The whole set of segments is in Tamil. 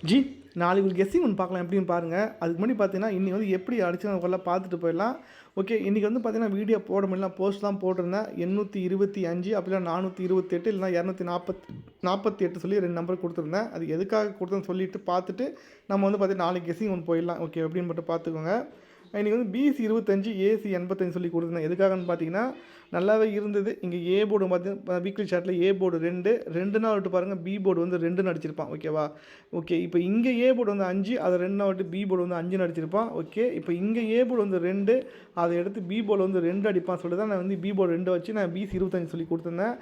ஜி நாளைக்கு ஒரு கெஸ்ஸிங் ஒன்று பார்க்கலாம் எப்படின்னு பாருங்கள். அதுக்கு முன்னாடி பார்த்தீங்கன்னா இன்றைக்கி வந்து எப்படி அடிச்சு பார்த்துட்டு போயிடலாம். ஓகே, இன்றைக்கி வந்து பார்த்தீங்கன்னா வீடியோ போட முடியல, போஸ்ட் தான் போட்டிருந்தேன். 825 அப்படிலாம் 428 இல்லைனா 248 சொல்லி 2 நம்பர் கொடுத்துருந்தேன். அது எதுக்காக கொடுத்தேன்னு சொல்லிட்டு பார்த்துட்டு நம்ம வந்து பார்த்தீங்கன்னா நாளைக்கு கெஸ்ஸிங் ஒன்று போயிடலாம். ஓகே, எப்படின்னு மட்டும் பார்த்துக்கோங்க. இன்றைக்கி வந்து பிசி 25 ஏசி 85 சொல்லி கொடுத்துருந்தேன். எதுக்காகன்னு பார்த்தீங்கன்னா நல்லாவே இருந்தது. இங்கே ஏ போர்டு பார்த்தீங்கன்னா வீக்லி சார்ட்டில் ஏ போர்டு 2 நாள் விட்டு பாருங்கள், பி போர்டு வந்து 2 அடிச்சிருப்பான். ஓகேவா? ஓகே, இப்போ இங்கே ஏ போர்டு வந்து 5, அதை 2 நாள் விட்டு பி போர்டு வந்து 5 அடிச்சிருப்பான். ஓகே, இப்போ இங்கே ஏ போர்டு வந்து 2, அதை எடுத்து பி போர்டு வந்து 2 அடிப்பான் சொல்லிட்டு தான் நான் வந்து பி போர்டு 2 வச்சு நான் பிசி 25 சொல்லி கொடுத்துருந்தேன்.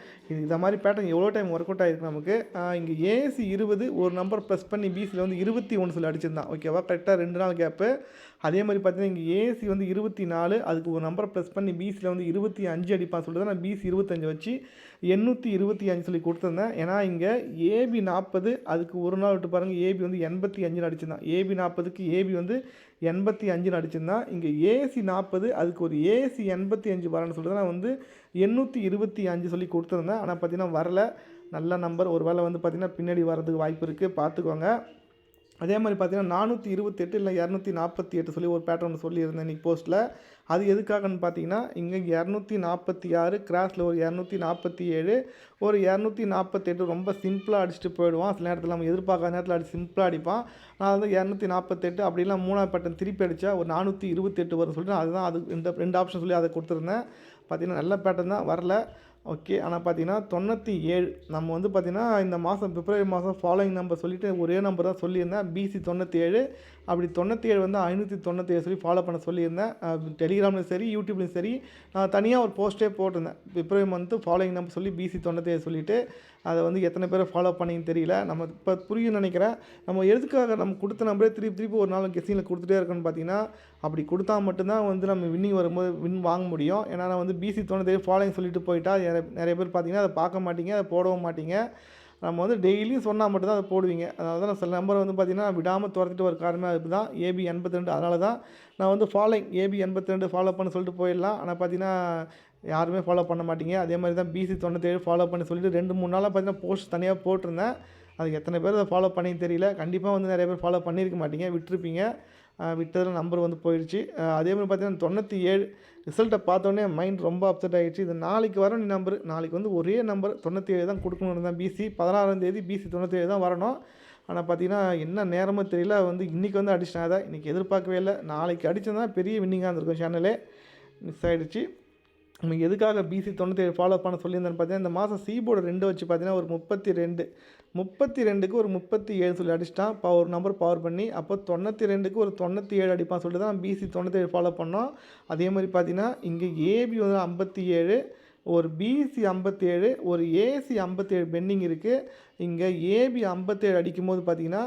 இந்த மாதிரி பேட்டர்ன் எவ்வளோ டைம் ஒர்க் அவுட் ஆகிருக்கு நமக்கு. இங்கே ஏசி 20 ஒரு நம்பர் ப்ளஸ் பண்ணி பிசியில் வந்து 21 சொல்லி அடிச்சிருந்தான். ஓகேவா? கரெக்டாக 2 நாள் கேப்பு. அதே மாதிரி பார்த்தீங்கன்னா இங்கே ஏசி வந்து 24, அதுக்கு ஒரு நம்பரை ப்ளஸ் பண்ணி பிசியில் வந்து 25 அடிப்பான் சொல்லிட்டு தான் நான் பிசி 25 வச்சு 825 சொல்லி கொடுத்துருந்தேன். ஏன்னா இங்கே ஏபி 40, அதுக்கு ஒரு நாள் விட்டு பாருங்கள் ஏபி வந்து 85 அடிச்சிருந்தான். ஏபி 40க்கு ஏபி வந்து 85 அடிச்சிருந்தான். இங்கே ஏசி 40, அதுக்கு ஒரு ஏசி 85 வரணும்னு சொல்லிட்டு நான் வந்து 825 சொல்லி கொடுத்துருந்தேன். ஆனால் பார்த்தீங்கன்னா வரல. நல்ல நம்பர், ஒரு வேளை வந்து பார்த்திங்கன்னா பின்னாடி வரதுக்கு வாய்ப்பு இருக்குது, பார்த்துக்கோங்க. அதே மாதிரி பார்த்தீங்கன்னா 428 இல்லை 248 சொல்லி ஒரு பேட்டர்ன் சொல்லியிருந்தேன் இன்றைக்கி போஸ்ட்டில். அது எதுக்காகன்னு பார்த்தீங்கன்னா இங்கே 246 கிராஸில் ஒரு 247, ஒரு 248 ரொம்ப சிம்பிளாக அடிச்சுட்டு போயிடுவான். சில நேரத்தில் நம்ம எதிர்பார்க்காத நேரத்தில் அடிச்சு சிம்பிளாக அடிப்பான். நான் வந்து 248 அப்படிலாம் 3ஆவது பேட்டர்ன் திருப்பி அடித்தா ஒரு 428 வரும் சொல்லிட்டு அதுதான் அது இந்த 2 ஆப்ஷன் சொல்லி அதை கொடுத்துருந்தேன். பார்த்தீங்கன்னா நல்ல பேட்டர்ன் தான், வரல. ஓகே, ஆனால் பார்த்தீங்கன்னா 97 நம்ம வந்து பார்த்திங்கன்னா இந்த மாதம் பிப்ரவரி மாதம் ஃபாலோயிங் நம்பர் சொல்லிவிட்டு ஒரே நம்பர் தான் சொல்லியிருந்தேன். பிசி 97, அப்படி 97 வந்து 597 சொல்லி ஃபாலோ பண்ண சொல்லியிருந்தேன். டெலிகிராம்லையும் சரி யூடியூப்லையும் சரி நான் தனியாக ஒரு போஸ்ட்டே போட்டிருந்தேன். பிப்ரவரி மந்த்து ஃபாலோயிங் நம்பர் சொல்லி பிசி 97 சொல்லிவிட்டு அதை வந்து எத்தனை பேர் ஃபாலோ பண்ணின்னு தெரியல. நம்ம இப்போ புரியும் நினைக்கிறேன். நம்ம எதுக்காக நம்ம கொடுத்த நம்பரே திருப்பி ஒரு நாள் கெஸ்ஸிங்கில் கொடுத்துட்டே இருக்கோன்னு பார்த்தீங்கன்னா அப்படி கொடுத்தா மட்டும்தான் வந்து நம்ம வின்னிங் வரும்போது வின் வாங்க முடியும். ஏன்னா நான் வந்து பிசி 97 ஃபாலோயிங் சொல்லிட்டு போயிட்டா நிறைய பேர் பார்த்தீங்கன்னா அதை பார்க்க மாட்டீங்க, அதை போடவும் மாட்டீங்க. நம்ம வந்து டெய்லியும் சொன்னால் மட்டும்தான் அதை போடுவீங்க. அதனால தான் நான் சில நம்பரை வந்து பார்த்திங்கன்னா விடாமல் துரத்திட்டு ஒரு காரணமே அதுக்கு தான் ஏபி 82. அதனால தான் நான் வந்து ஃபாலோயிங் ஏபி 82 ஃபாலோ பண்ண சொல்லிட்டு போயிடலாம். ஆனால் பார்த்தீங்கன்னா யாருமே ஃபாலோ பண்ண மாட்டீங்க. அதே மாதிரி தான் பிசி 97 ஃபாலோ பண்ணி சொல்லிட்டு 2-3 நாளாக பார்த்தீங்கன்னா போஸ்ட் தனியாக போட்டிருந்தேன். அதுக்கு எத்தனை பேர் அதை ஃபாலோ பண்ணி தெரியல. கண்டிப்பாக வந்து நிறைய பேர் ஃபாலோ பண்ணியிருக்க மாட்டீங்க, விட்டுருப்பீங்க. விட்டதில் நம்பர் வந்து போயிடுச்சு. அதே மாதிரி பார்த்தீங்கன்னா 97 ரிசல்ட்டை பார்த்தோன்னே மைண்ட் ரொம்ப அப்செட் ஆகிடுச்சு. இது நாளைக்கு வர நம்பர், நாளைக்கு வந்து ஒரே நம்பர் 97 தான் கொடுக்கணுன்னு தான். பிசி 16ஆம் தேதி பிசி 97 தான் வரணும். ஆனால் பார்த்தீங்கன்னா என்ன நேரமோ தெரியல, வந்து இன்றைக்கி வந்து அடிச்சிட்டேன். அதை இன்றைக்கி எதிர்பார்க்கவே இல்லை. நாளைக்கு அடிச்சதுனா பெரிய வின்னிங்காக இருந்திருக்கும். சேனலே மிஸ் ஆகிடுச்சு. நம்ம எதுக்காக பிசி 97 ஃபாலோ பண்ண சொல்லியிருந்தேன்னு பார்த்தீங்கன்னா இந்த மாதம் சி போர்டு 2 வச்சு பார்த்தீங்கன்னா ஒரு 32க்கு ஒரு 37 சொல்லி அடிச்சிட்டான். ஒரு நம்பர் பவர் பண்ணி அப்போ 92க்கு ஒரு 97 அடிப்பான் சொல்லிட்டு தான் பிசி 97 ஃபாலோ பண்ணோம். அதே மாதிரி பார்த்தீங்கன்னா இங்கே ஏபி வந்து 57, ஒரு பிசி 57, ஒரு ஏசி 57 பெண்டிங் இருக்குது. இங்கே ஏபி 57 அடிக்கும்போது பார்த்தீங்கன்னா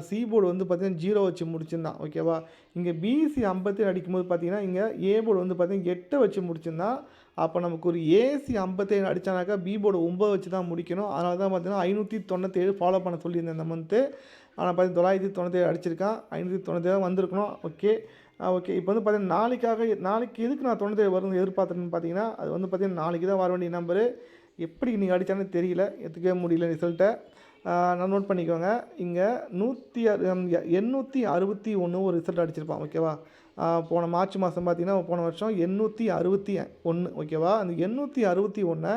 சி போர்டு வந்து பார்த்திங்கன்னா 0 வச்சு முடிச்சிருந்தான். ஓகேவா? இங்கே பிசி 57 அடிக்கும்போது பார்த்தீங்கன்னா இங்கே ஏ போர்டு வந்து பார்த்திங்கன்னா 8 வச்சு முடிச்சிருந்தான். அப்போ நமக்கு ஒரு ஏசி 57 அடித்தானாக்கா பி போர்டு 9 வச்சு தான் முடிக்கணும். அதனால தான் பார்த்தீங்கன்னா 597 ஃபாலோ பண்ண சொல்லியிருந்தேன் இந்த மந்த்து. ஆனால் பார்த்தீங்கன்னா 997 அடிச்சிருக்கான். 597 தான் வந்திருக்கணும். ஓகே, இப்போ வந்து பார்த்தீங்கன்னா நாளைக்கு எதுக்கு நான் 97 வரும்னு எதிர்பார்த்துன்னு பார்த்தீங்கன்னா அது வந்து பார்த்தீங்கன்னா நாளைக்கு தான் வர வேண்டிய நம்பரு. எப்படி நீங்கள் அடித்தானே தெரியல, எடுத்துக்கவே முடியல ரிசல்ட்டை. நான் நோட் பண்ணிக்கோங்க. இங்கே 861 ஒரு ரிசல்ட் அடிச்சிருப்பான். ஓகேவா? போன மார்ச் மாதம் பார்த்தீங்கன்னா போன வருஷம் 861. ஓகேவா? அந்த 861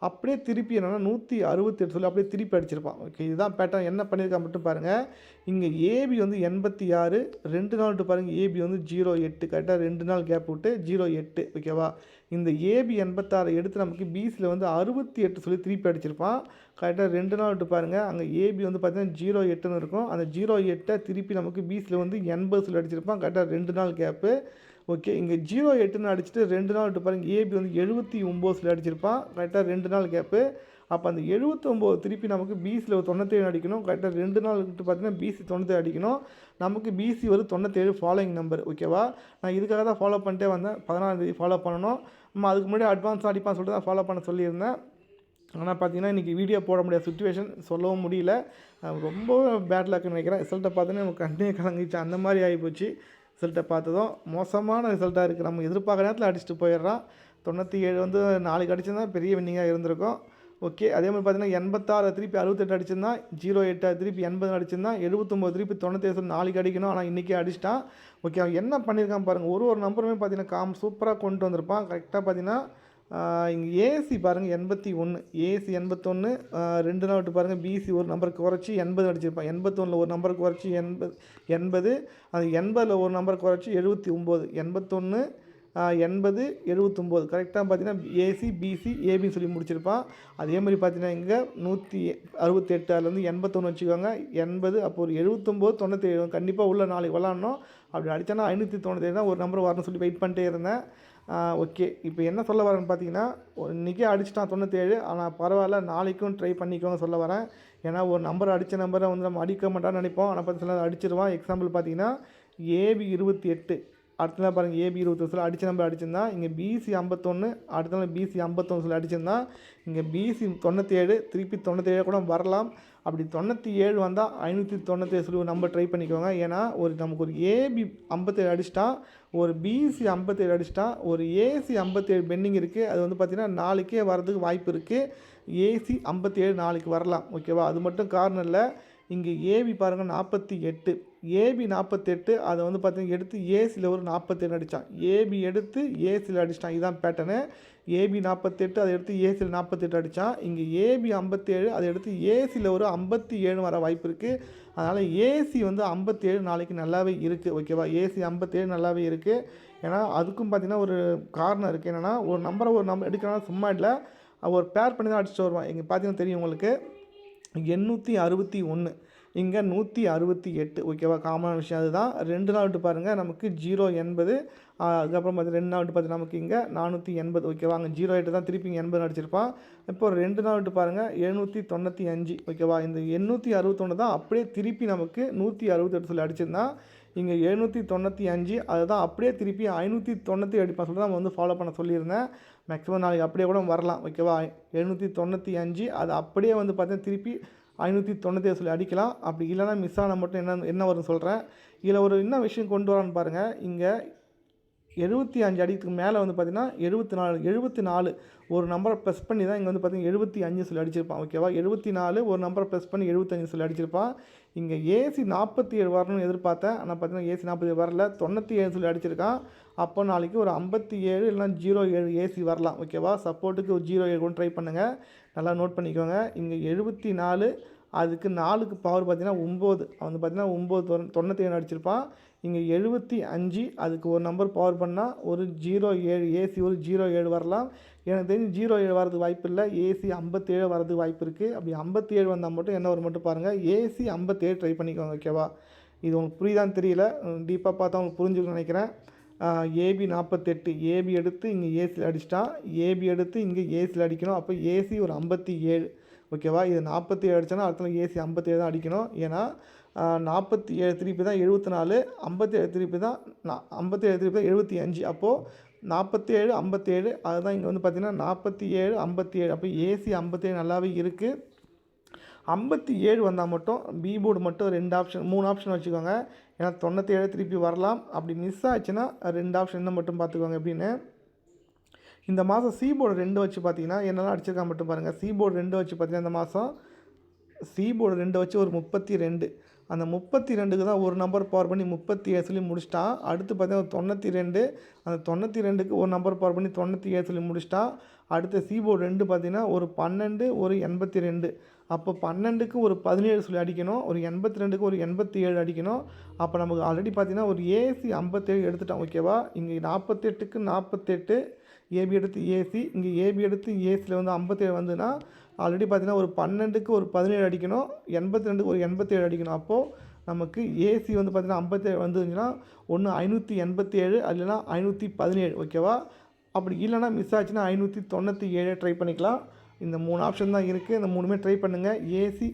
அப்படியே திருப்பி என்னென்னா 168 சொல்லி அப்படியே திருப்பி அடிச்சிருப்பான். ஓகே, இதுதான் பேட்டர்ன். என்ன பண்ணியிருக்கா மட்டும் பாருங்கள். இங்கே ஏபி வந்து 86, 2 நாள் விட்டு பாருங்கள் ஏபி வந்து 08, கரெக்டாக 2 நாள் கேப் விட்டு 08. ஓகேவா? இந்த ஏபி 86 எடுத்து நமக்கு பிசியில் வந்து 68 சொல்லி திருப்பி அடிச்சிருப்பான். கரெக்டாக 2 நாள் விட்டு பாருங்கள். அங்கே ஏபி வந்து பார்த்தீங்கன்னா 08ன்னு இருக்கும். அந்த 08 திருப்பி நமக்கு பிசியில் வந்து 80 சொல்லி அடிச்சிருப்பான். கரெக்டாக 2 நாள் கேப்பு. ஓகே, இங்கே 08ன்னு அடிச்சுட்டு 2 நாள் விட்டு பாருங்கள் ஏபி வந்து 79 சொல்லி அடிச்சிருப்பான். கரெக்டாக 2 நாள் கேப்பு. அப்போ அந்த 79 திருப்பி நமக்கு பிசியில் 97 அடிக்கணும். கரெக்டாக 2 நாள் விட்டு பார்த்தீங்கன்னா பிசி 97 அடிக்கணும். நமக்கு பிசி வந்து 97 ஃபாலோயிங் நம்பர். ஓகேவா? நான் இதுக்காக தான் ஃபாலோ பண்ணிட்டே வந்தேன். 16ஆம் தேதி ஃபாலோ பண்ணணும். நம்ம அதுக்கு முன்னாடி அட்வான்ஸாக அடிப்பான்னு சொல்லிட்டு தான் ஃபாலோ பண்ண சொல்லியிருந்தேன். ஆனால் பார்த்தீங்கன்னா இன்றைக்கி வீடியோ போட முடியாத சுச்சுவேஷன், சொல்லவும் முடியல. ரொம்ப பேட் லக்குன்னு நினைக்கிறேன். ரிசல்ட்டை பார்த்தோன்னே நமக்கு கண்ணே கலங்கிச்சு, அந்த மாதிரி ஆகிப்போச்சு. ரிசல்ட்டை பார்த்ததும் மோசமான ரிசல்ட்டாக இருக்குது. நம்ம எதிர்பார்க்குற நேரத்தில் அடிச்சுட்டு போயிடுறான். 97 வந்து நாளைக்கு அடிச்சிருந்தா பெரிய வின்னிங்காக இருந்திருக்கும். ஓகே. அதே மாரி பார்த்தீங்கன்னா 86 திருப்பி 68 அடிச்சிருந்தா, 08 திருப்பி 80 அடிச்சிருந்தா, 79 திருப்பி 97 நாளைக்கு அடிக்கணும். ஆனா இன்னைக்கே அடிச்சிட்டான். ஓகே. அவன் என்ன பண்ணியிருக்கான் பாருங்க. ஒரு நம்பருமே பார்த்தீங்கன்னா சூப்பரா கொண்டு வந்திருப்பான். கரெக்ட்டா பார்த்தீங்கன்னா, இங்க ஏசி பாருங்க 81 ஏசி 81 2 நாள் விட்டு பாருங்க பிசி ஒரு நம்பர் குறைச்சி 80 அடிச்சிருப்பான். 81ல ஒரு நம்பர் குறைச்சி 80 அது 80ல ஒரு நம்பர் குறைச்சி 79 81 80 79 கரெக்டாக பார்த்தீங்கன்னா ஏசி பிசி ஏபின்னு சொல்லி முடிச்சிருப்பான். அதே மாதிரி பார்த்தீங்கன்னா இங்கே 168 அதுலேருந்து 81 வச்சுக்கோங்க. 80 அப்போ ஒரு 79 97 கண்டிப்பாக உள்ள நாளைக்கு விளாட்ணும். அப்படி அடித்தானா 597 தான் ஒரு நம்பர் வரணும்னு சொல்லி வெயிட் பண்ணிட்டே இருந்தேன். ஓகே. இப்போ என்ன சொல்ல வரேன்னு பார்த்தீங்கன்னா, இன்றைக்கே அடிச்சிட்டான் 97. ஆனால் பரவாயில்ல, நாளைக்கும் ட்ரை பண்ணிக்கோங்க சொல்ல வரேன். ஏன்னா ஒரு நம்பர் அடித்த நம்பரை வந்து நம்ம அடிக்க மாட்டான்னு நினைப்போம். ஆனால் பார்த்து சில அடிச்சிருவான். எக்ஸாம்பிள் பார்த்தீங்கன்னா ஏபி 28 அடுத்த நாள் பாருங்கள் ஏபி 21 அடித்த நம்பர் அடிச்சிருந்தா, இங்கே பிசி 51 அடுத்த நாள் பிசி 51 சொல்லி அடிச்சிருந்தா, இங்கே பிசி 97 திருப்பி 97 கூட வரலாம். அப்படி 97 வந்தால் 597 சொல்லி ஒரு நம்பர் ட்ரை பண்ணிக்கோங்க. ஏன்னா நமக்கு ஒரு ஏபி 57 அடிச்சிட்டா, ஒரு பிசி 57 அடிச்சிட்டா, ஒரு ஏசி 57 பெண்டிங் இருக்குது. அது வந்து பார்த்திங்கன்னா நாளைக்கே வரதுக்கு வாய்ப்பு இருக்குது. ஏசி 57 நாளைக்கு வரலாம். ஓகேவா? அது மட்டும் காரணம் இல்லை. இங்கே ஏபி பாருங்கள் 48 ஏபி 48 அதை வந்து பார்த்திங்கன்னா எடுத்து ஏசியில் ஒரு 47 அடித்தான். ஏபி எடுத்து ஏசியில் அடிச்சிட்டான். இதுதான் பேட்டர்னு. ஏபி 48 அதை எடுத்து ஏசியில் 48 அடித்தான். இங்கே ஏபி 57 அதை எடுத்து ஏசியில் ஒரு 57 வர வாய்ப்பு இருக்குது. அதனால் ஏசி வந்து 57 நாளைக்கு நல்லாவே இருக்குது. ஓகேவா? ஏசி 57 நல்லாவே இருக்குது. ஏன்னா அதுக்கும் பார்த்திங்கன்னா ஒரு காரணம் இருக்குது. என்னென்னா ஒரு நம்பர் எடுக்கிறனா சும்மா இல்லை, ஒரு பேர் பண்ணி தான் அடிச்சுட்டு வருவான். இங்கே பார்த்தீங்கன்னா தெரியும் உங்களுக்கு 861 இங்கே 168. ஓகேவா? காமனான விஷயம் அதுதான். 2 நாள் விட்டு பாருங்கள் நமக்கு 080 அதுக்கப்புறம் பார்த்து 2 நாள் விட்டு பார்த்து நமக்கு இங்கே 480. ஓகேவா? அங்கே 08 தான் திருப்பி இங்கே 80 அடிச்சிருப்பான். இப்போ 2 நாள் விட்டு பாருங்கள் 795. ஓகேவா? இந்த 861 தான் அப்படியே திருப்பி நமக்கு 168 சொல்லி அடிச்சிருந்தான். இங்கே 795 அதை தான் அப்படியே திருப்பி 597 அடிப்பான் சொல்லி தான் நம்ம வந்து ஃபாலோ பண்ண சொல்லியிருந்தேன். மேக்ஸிமம் நாளைக்கு அப்படியே கூட வரலாம். ஓகேவா? 795 அது அப்படியே வந்து பார்த்தீங்கன்னா திருப்பி 597 சொல்லி அடிக்கலாம். அப்படி இல்லைனா மிஸ் ஆனால் மட்டும் என்ன வரும்னு சொல்கிறேன். இதில் ஒரு என்ன விஷயம் கொண்டு வரான்னு பாருங்கள். இங்கே 75 அடிக்கு மேலே வந்து பார்த்திங்கன்னா 74 ஒரு நம்பரை ப்ரெஸ் பண்ணி தான் இங்கே வந்து பார்த்திங்கன்னா 75 சொல்லி அடிச்சிருப்பான். ஓகேவா? 74 ஒரு நம்பரை ப்ரெஸ் பண்ணி 75 சொல்லி அடிச்சிருப்பான். இங்கே ஏசி 47 வரணும்னு எதிர்பார்த்தேன். ஆனால் பார்த்திங்கன்னா ஏசி 47 வரல, 97 சொல்லி அடிச்சிருக்கான். அப்போ நாளைக்கு ஒரு 57 இல்லைனா 07 ஏசி வரலாம். ஓகேவா? சப்போர்ட்டுக்கு ஒரு 07 கூட ட்ரை பண்ணுங்கள். நல்லா நோட் பண்ணிக்கோங்க. இங்கே 74 அதுக்கு 4க்கு பவர் பார்த்திங்கன்னா 9 வந்து பார்த்திங்கன்னா 9 97 அடிச்சிருப்பான். இங்கே 75 அதுக்கு ஒரு நம்பர் பவர் பண்ணால் ஒரு 07 ஏசி ஒரு 07 வரலாம். எனக்கு தெரிஞ்சு 07 வரதுக்கு வாய்ப்பு இல்லை. ஏசி 57 வரதுக்கு வாய்ப்பு இருக்குது. அப்படி 57 வந்தால் மட்டும் என்ன வரும் மட்டும் பாருங்கள். ஏசி 57 ட்ரை பண்ணிக்கோங்க. ஓகேவா? இது உங்களுக்கு புரியுதான்னு தெரியல, டீப்பாக பார்த்தா உங்களுக்கு புரிஞ்சுக்கணும்னு நினைக்கிறேன். ஏபி 48 ஏபி எடுத்து இங்கே ஏசியில் அடிச்சிட்டான். ஏபி எடுத்து இங்கே ஏசியில் அடிக்கணும். அப்போ ஏசி ஒரு 57. ஓகேவா? இது 47 அடித்தோன்னா அடுத்த ஏசி 57 தான் அடிக்கணும். ஏன்னா 47 திருப்பி தான் 74, 57 திருப்பி தான் 57 திருப்பி தான் 75. அப்போது 47 57 அதுதான் இங்கே வந்து பார்த்திங்கன்னா 47 57. அப்போ ஏசி 57 நல்லாவே இருக்குது. 57 வந்தால் மட்டும் பி போர்டு மட்டும் 3 ஆப்ஷன் வச்சுக்கோங்க. ஏன்னா 97 திருப்பி வரலாம். அப்படி மிஸ் ஆச்சுன்னா 2 ஆப்ஷன் இன்னும் மட்டும் பார்த்துக்கோங்க. எப்படின்னு இந்த மாதம் சி போர்டு 2 வச்சு பார்த்தீங்கன்னா என்னெல்லாம் அடிச்சிருக்கான் மட்டும் பாருங்கள். சி போர்டு 2 வச்சு பார்த்தீங்கன்னா இந்த மாதம் சி போர்டு 2 வச்சு ஒரு 32. அந்த 32க்கு தான் ஒரு நம்பர் பவர் பண்ணி 37 சொல்லி முடிச்சிட்டான். அடுத்து பார்த்தீங்கன்னா 92 அந்த 92க்கு ஒரு நம்பர் பவர் பண்ணி 97 சொல்லி முடிச்சிட்டான். அடுத்த சி போர்டு 2 பார்த்தீங்கன்னா ஒரு 12 ஒரு 82. அப்போ 12க்கு ஒரு 17 சொல்லி அடிக்கணும். ஒரு 82க்கு ஒரு 87 அடிக்கணும். அப்போ நமக்கு ஆல்ரெடி பார்த்தீங்கன்னா ஒரு ஏசி 57 எடுத்துட்டான். ஓகேவா? இங்கே 48க்கு 48 ஏபி எடுத்து ஏசி, இங்கே ஏபி எடுத்து ஏசியில் வந்து 57 வந்துன்னா ஆல்ரெடி பார்த்தீங்கன்னா ஒரு 12க்கு ஒரு 17 அடிக்கணும். 82க்கு ஒரு 87 அடிக்கணும். அப்போது நமக்கு ஏசி வந்து பார்த்திங்கன்னா 57 வந்துருந்துச்சுன்னா ஒன்று 587 இல்லைனா 517. ஓகேவா? அப்படி இல்லைனா மிஸ் ஆச்சுன்னா 597 ட்ரை பண்ணிக்கலாம். இந்த 3 ஆப்ஷன் தான் இருக்குது. இந்த 3மே ட்ரை பண்ணுங்கள். ஏசி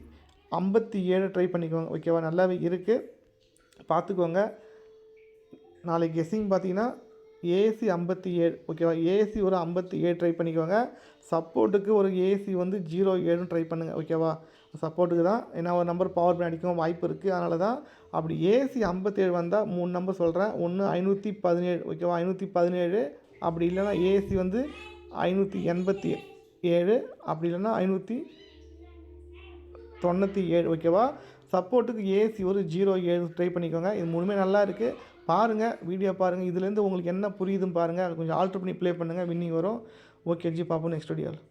57 ட்ரை பண்ணிக்கோங்க. ஓகேவா? நல்லாவே இருக்குது, பார்த்துக்கோங்க. நாளைக்கு கெஸ்ஸிங் பார்த்தீங்கன்னா ஏசி 57. ஓகேவா? ஏசி ஒரு 57 ட்ரை பண்ணிக்கோங்க. சப்போர்ட்டுக்கு ஒரு ஏசி வந்து 07 ட்ரை பண்ணுங்கள். ஓகேவா? சப்போர்ட்டுக்கு தான். ஏன்னா ஒரு நம்பர் பவர் பண்ணி அடிக்கவும் வாய்ப்பு இருக்குது. அதனால தான் அப்படி ஏசி 57 வந்தால் 3 நம்பர் சொல்கிறேன். ஒன்று 517. ஓகேவா? 517. அப்படி இல்லைனா ஏசி வந்து 587 7 அப்படி இல்லைன்னா 597 ஓகேவா. சப்போர்ட்டுக்கு ஏசி ஒரு 07 ட்ரை பண்ணிக்கோங்க. இது மூணுமே நல்லா இருக்குது. பாருங்கள், வீடியோ பாருங்கள். இதுலேருந்து உங்களுக்கு என்ன புரியுதுன்னு பாருங்கள். அது கொஞ்சம் ஆல்ட்ரு பண்ணி ப்ளே பண்ணுங்கள், வின்னிங் வரும். ஓகே ஜி, பார்ப்போம் நெக்ஸ்ட் வீடியோவில்.